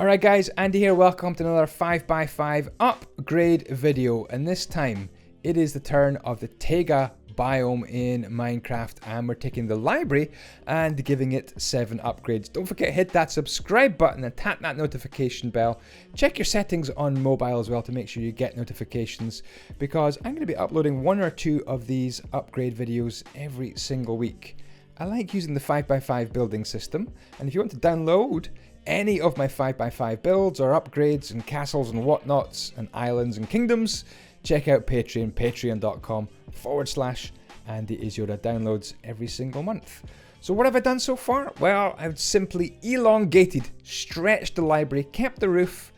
Alright guys, Andy here, welcome to another 5x5 upgrade video, and this time it is the turn of the Taiga biome in Minecraft, and we're taking the library and giving it 7 upgrades. Don't forget, hit that subscribe button and tap that notification bell. Check your settings on mobile as well to make sure you get notifications, because I'm going to be uploading 1 or 2 of these upgrade videos every single week. I like using the 5x5 building system, and if you want to download any of my 5x5 builds or upgrades and castles and whatnots and islands and kingdoms, check out Patreon, patreon.com/Andyisyoda. Downloads every single month. So what have I done so far? Well, I've simply elongated, stretched the library, kept the roof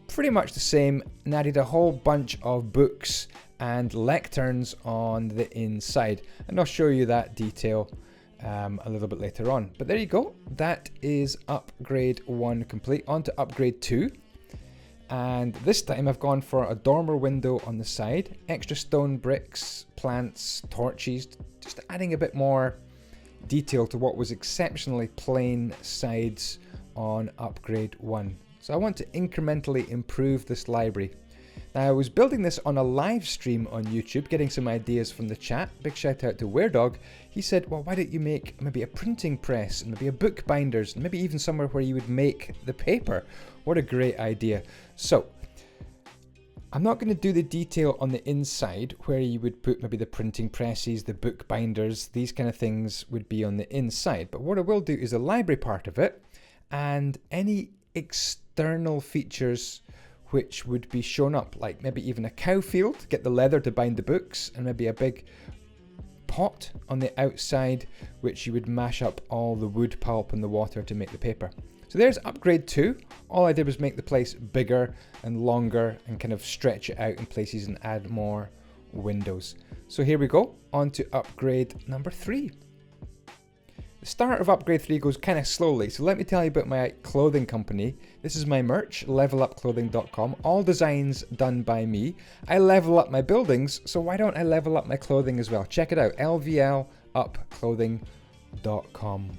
pretty much the same, and added a whole bunch of books and lecterns on the inside. And I'll show you that detail a little bit later on. But there you go, that is upgrade 1 complete. On to upgrade 2, and this time I've gone for a dormer window on the side, extra stone bricks, plants, torches, just adding a bit more detail to what was exceptionally plain sides on upgrade 1. So I want to incrementally improve this library. Now, I was building this on a live stream on YouTube, getting some ideas from the chat. Big shout out to WereDog. He said, well, why don't you make maybe a printing press and maybe a book binders and maybe even somewhere where you would make the paper. What a great idea. So I'm not going to do the detail on the inside where you would put maybe the printing presses, the book binders, these kind of things would be on the inside. But what I will do is the library part of it and any external features which would be shown up, like maybe even a cow field, get the leather to bind the books, and maybe a big pot on the outside which you would mash up all the wood pulp and the water to make the paper. So there's upgrade 2. All I did was make the place bigger and longer and kind of stretch it out in places and add more windows. So here we go, on to upgrade number 3. The start of upgrade 3 goes kind of slowly, so let me tell you about my clothing company. This is my merch, levelupclothing.com. All designs done by me. I level up my buildings, so why don't I level up my clothing as well? Check it out, lvlupclothing.com.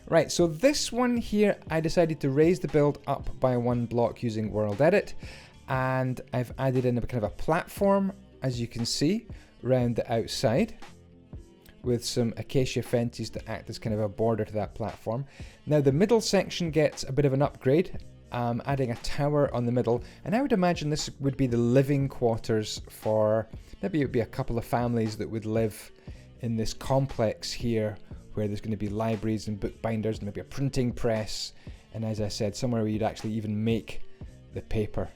Right, so this one here, I decided to raise the build up by 1 block using World Edit, and I've added in a kind of a platform, as you can see, around the outside, with some acacia fences to act as kind of a border to that platform. Now the middle section gets a bit of an upgrade, adding a tower on the middle, and I would imagine this would be the living quarters for, maybe it would be a couple of families that would live in this complex here, where there's going to be libraries and book binders and maybe a printing press, and as I said, somewhere where you'd actually even make the paper.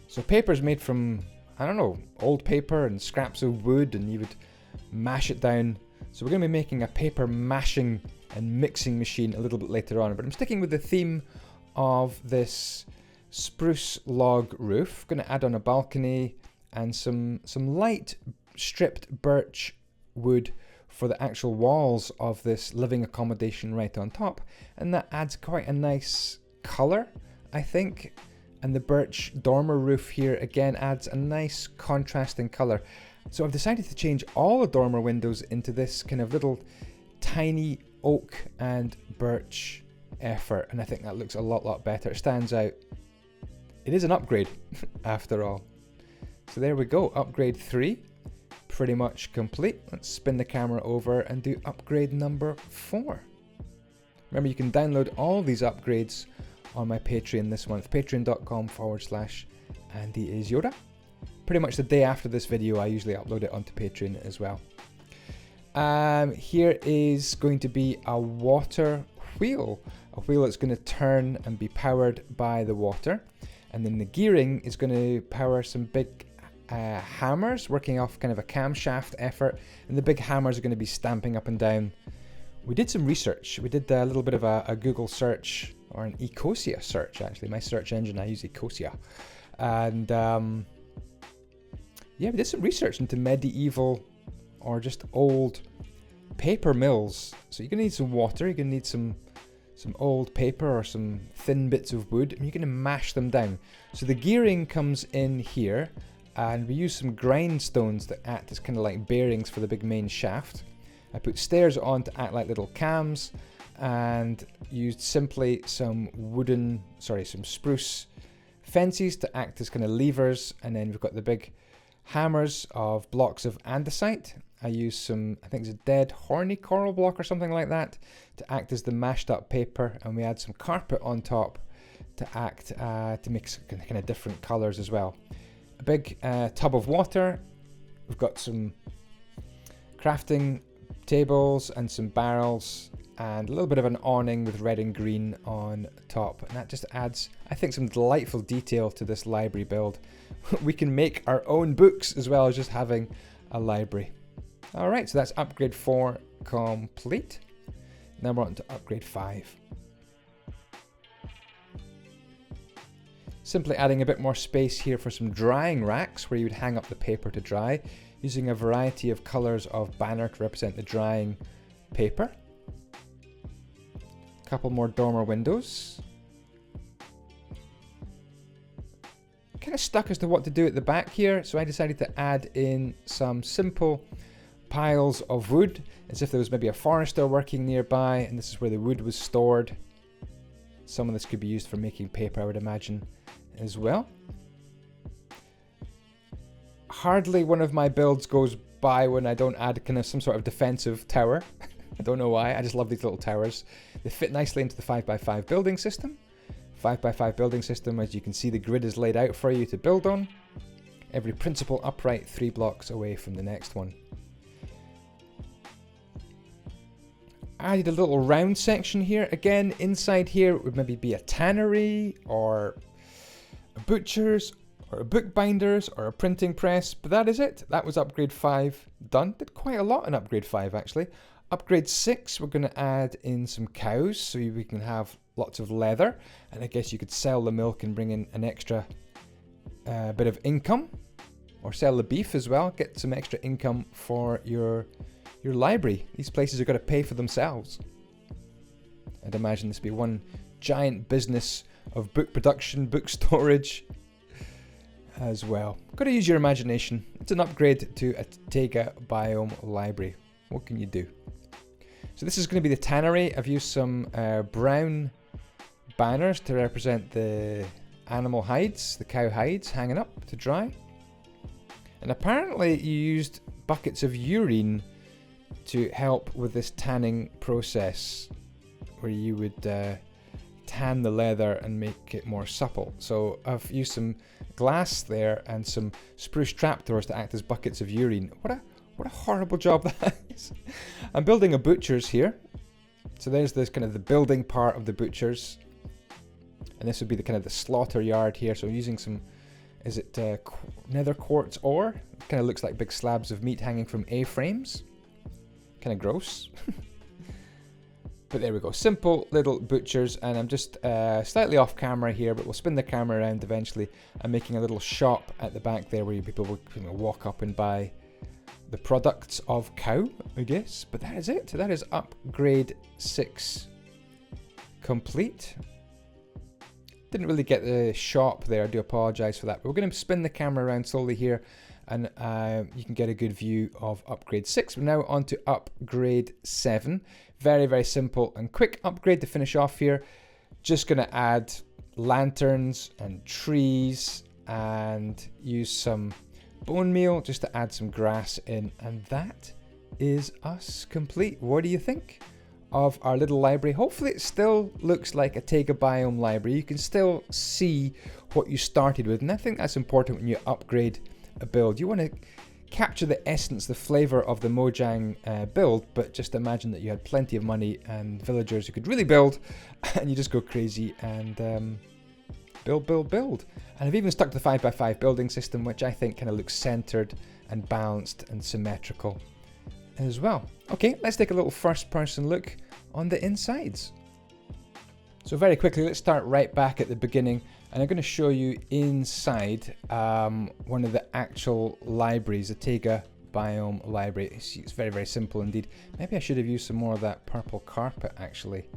So paper is made from, I don't know, old paper and scraps of wood, and you would mash it down. So we're going to be making a paper mashing and mixing machine a little bit later on, but I'm sticking with the theme of this spruce log roof. Going to add on a balcony and some light stripped birch wood for the actual walls of this living accommodation right on top, and that adds quite a nice color, I think. And the birch dormer roof here again adds a nice contrasting color. So I've decided to change all the dormer windows into this kind of little tiny oak and birch effort, and I think that looks a lot better. It stands out. It is an upgrade after all. So there we go, upgrade 3, pretty much complete. Let's spin the camera over and do upgrade number 4. Remember, you can download all these upgrades on my Patreon this month, patreon.com/Andyisyoda. Pretty much the day after this video, I usually upload it onto Patreon as well. Here is going to be a water wheel, a wheel that's going to turn and be powered by the water. And then the gearing is going to power some big hammers, working off kind of a camshaft effort. And the big hammers are going to be stamping up and down. We did some research. We did a little bit of a Google search, or an Ecosia search actually. My search engine, I use Ecosia. And yeah, we did some research into medieval or just old paper mills. So you're gonna need some water, you're gonna need some old paper or some thin bits of wood, and you're gonna mash them down. So the gearing comes in here, and we use some grindstones that act as kind of like bearings for the big main shaft. I put stairs on to act like little cams, and used simply some some spruce fences to act as kind of levers, and then we've got the big hammers of blocks of andesite. I used some, I think it's a dead horny coral block or something like that, to act as the mashed up paper, and we add some carpet on top to act to make kind of different colors as well. A big tub of water. We've got some crafting tables and some barrels, and a little bit of an awning with red and green on top, and that just adds, I think, some delightful detail to this library build. We can make our own books as well as just having a library. Alright, so that's upgrade 4 complete. Now we're on to upgrade 5. Simply adding a bit more space here for some drying racks where you would hang up the paper to dry, using a variety of colours of banner to represent the drying paper. A couple more dormer windows. Kind of stuck as to what to do at the back here, so I decided to add in some simple piles of wood, as if there was maybe a forester working nearby, and this is where the wood was stored. Some of this could be used for making paper, I would imagine, as well. Hardly one of my builds goes by when I don't add kind of some sort of defensive tower. I don't know why, I just love these little towers. They fit nicely into the 5x5 building system. 5x5 building system, as you can see, the grid is laid out for you to build on. Every principal upright 3 blocks away from the next one. Added a little round section here. Again, inside here would maybe be a tannery or a butcher's or a bookbinder's or a printing press, but that is it. That was upgrade 5 done. Did quite a lot in upgrade 5 actually. Upgrade 6, we're going to add in some cows so we can have lots of leather, and I guess you could sell the milk and bring in an extra bit of income, or sell the beef as well, get some extra income for your library. These places are going to pay for themselves. I'd imagine this would be one giant business of book production, book storage as well. Got to use your imagination. It's an upgrade to a Taiga biome library. What can you do? So this is going to be the tannery. I've used some brown banners to represent the animal hides, the cow hides hanging up to dry. And apparently you used buckets of urine to help with this tanning process, where you would tan the leather and make it more supple. So I've used some glass there and some spruce trapdoors to act as buckets of urine. What a horrible job that is. I'm building a butcher's here. So there's this kind of the building part of the butcher's. And this would be the kind of the slaughter yard here. So I'm using some, is it nether quartz ore? It kind of looks like big slabs of meat hanging from A-frames. Kind of gross. But there we go. Simple little butchers. And I'm just slightly off camera here, but we'll spin the camera around eventually. I'm making a little shop at the back there where people will walk up and buy the products of cow, I guess. But that is it. That is upgrade 6 complete. Didn't really get the shop there. I do apologize for that. But we're going to spin the camera around slowly here, and you can get a good view of upgrade 6. We're now on to upgrade 7. Very, very simple and quick upgrade to finish off here. Just going to add lanterns and trees and use some bone meal just to add some grass in, and that is us complete. What do you think of our little library? Hopefully it still looks like a Taiga biome library. You can still see what you started with, and I think that's important when you upgrade a build. You want to capture the essence, the flavor of the Mojang build, but just imagine that you had plenty of money and villagers who could really build, and you just go crazy and build. And I've even stuck to the 5x5 building system, which I think kind of looks centered and balanced and symmetrical as well. Okay, let's take a little first person look on the insides. So very quickly, let's start right back at the beginning, and I'm going to show you inside one of the actual libraries, the Taiga biome library. It's very, very simple indeed. Maybe I should have used some more of that purple carpet actually.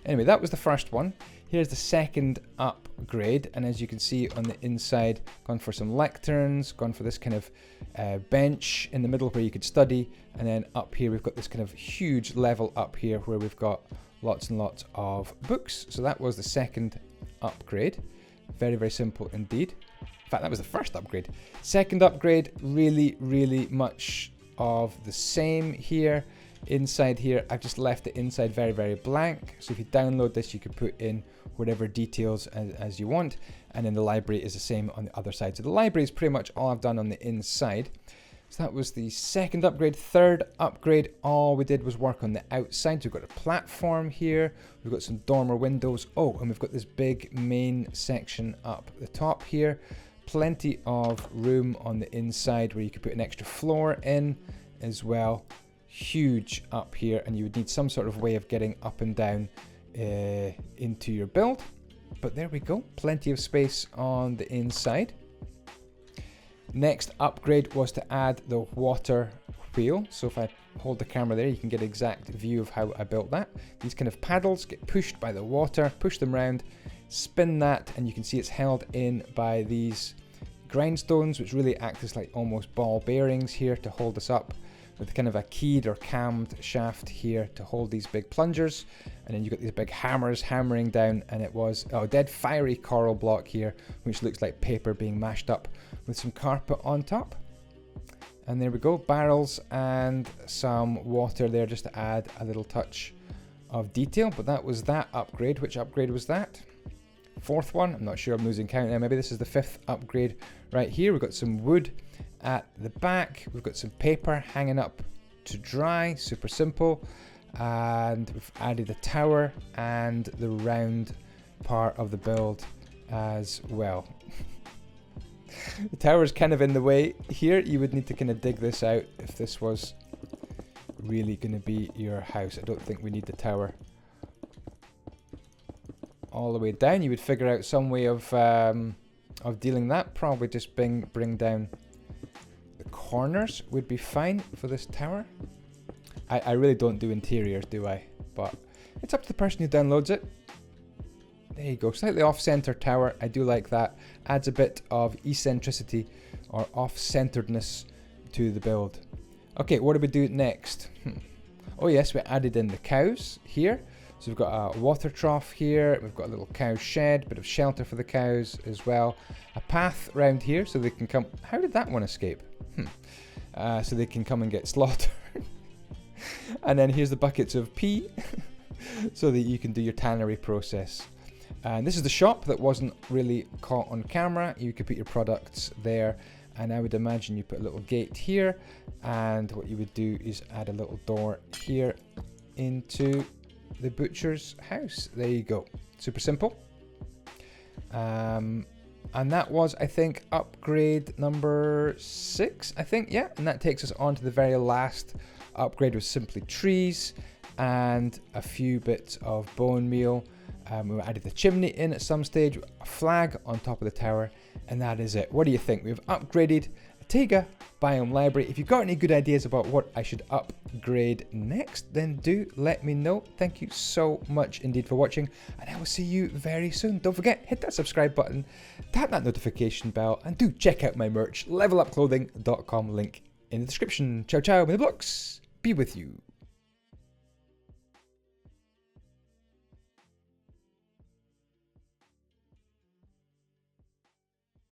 Anyway, that was the first one. Here's the second upgrade, and as you can see on the inside, gone for some lecterns, gone for this kind of bench in the middle where you could study, and then up here we've got this kind of huge level up here where we've got lots and lots of books. So that was the second upgrade. Very, very simple indeed. In fact, that was the first upgrade. Second upgrade, really, really much of the same here. Inside here, I've just left the inside very, very blank. So if you download this, you can put in whatever details as you want. And then the library is the same on the other side. So the library is pretty much all I've done on the inside. So that was the second upgrade. Third upgrade, all we did was work on the outside. So we've got a platform here. We've got some dormer windows. Oh, and we've got this big main section up the top here. Plenty of room on the inside where you could put an extra floor in as well. Huge up here, and you would need some sort of way of getting up and down into your build. But there we go, plenty of space on the inside. Next upgrade was to add the water wheel. So if I hold the camera there, you can get an exact view of how I built that. These kind of paddles get pushed by the water, push them around, spin that, and you can see it's held in by these grindstones, which really act as like almost ball bearings here to hold us up, with kind of a keyed or cammed shaft here to hold these big plungers. And then you've got these big hammers hammering down, and it was a dead fiery coral block here, which looks like paper being mashed up with some carpet on top. And there we go, barrels and some water there just to add a little touch of detail. But that was that upgrade. Which upgrade was that? Fourth one, I'm not sure, I'm losing count now. Maybe this is the fifth upgrade right here. We've got some wood at the back, we've got some paper hanging up to dry, super simple, and we've added a tower and the round part of the build as well. The tower is kind of in the way here. You would need to kind of dig this out if this was really going to be your house. I don't think we need the tower all the way down. You would figure out some way of dealing that. Probably just bring down the corners would be fine for this tower. I really don't do interiors, do I? But it's up to the person who downloads it. There you go, slightly off-center tower. I do like that. Adds a bit of eccentricity or off-centeredness to the build. Okay, what do we do next? Oh yes, we added in the cows here. So we've got a water trough here, we've got a little cow shed, bit of shelter for the cows as well. A path around here so they can come... How did that one escape? So they can come and get slaughtered. And then here's the buckets of pee so that you can do your tannery process. And this is the shop that wasn't really caught on camera. You could put your products there, and I would imagine you put a little gate here, and what you would do is add a little door here into the butcher's house. There you go, super simple. And that was, I think, upgrade number 6, I think, yeah. And that takes us on to the very last upgrade, was simply trees and a few bits of bone meal. We added the chimney in at some stage, a flag on top of the tower, and that is it. What do you think? We've upgraded a Taiga biome library. If you've got any good ideas about what I should upgrade next, then do let me know. Thank you so much indeed for watching, and I will see you very soon. Don't forget, hit that subscribe button, tap that notification bell, and do check out my merch, levelupclothing.com, link in the description. Ciao ciao, may the blocks be with you.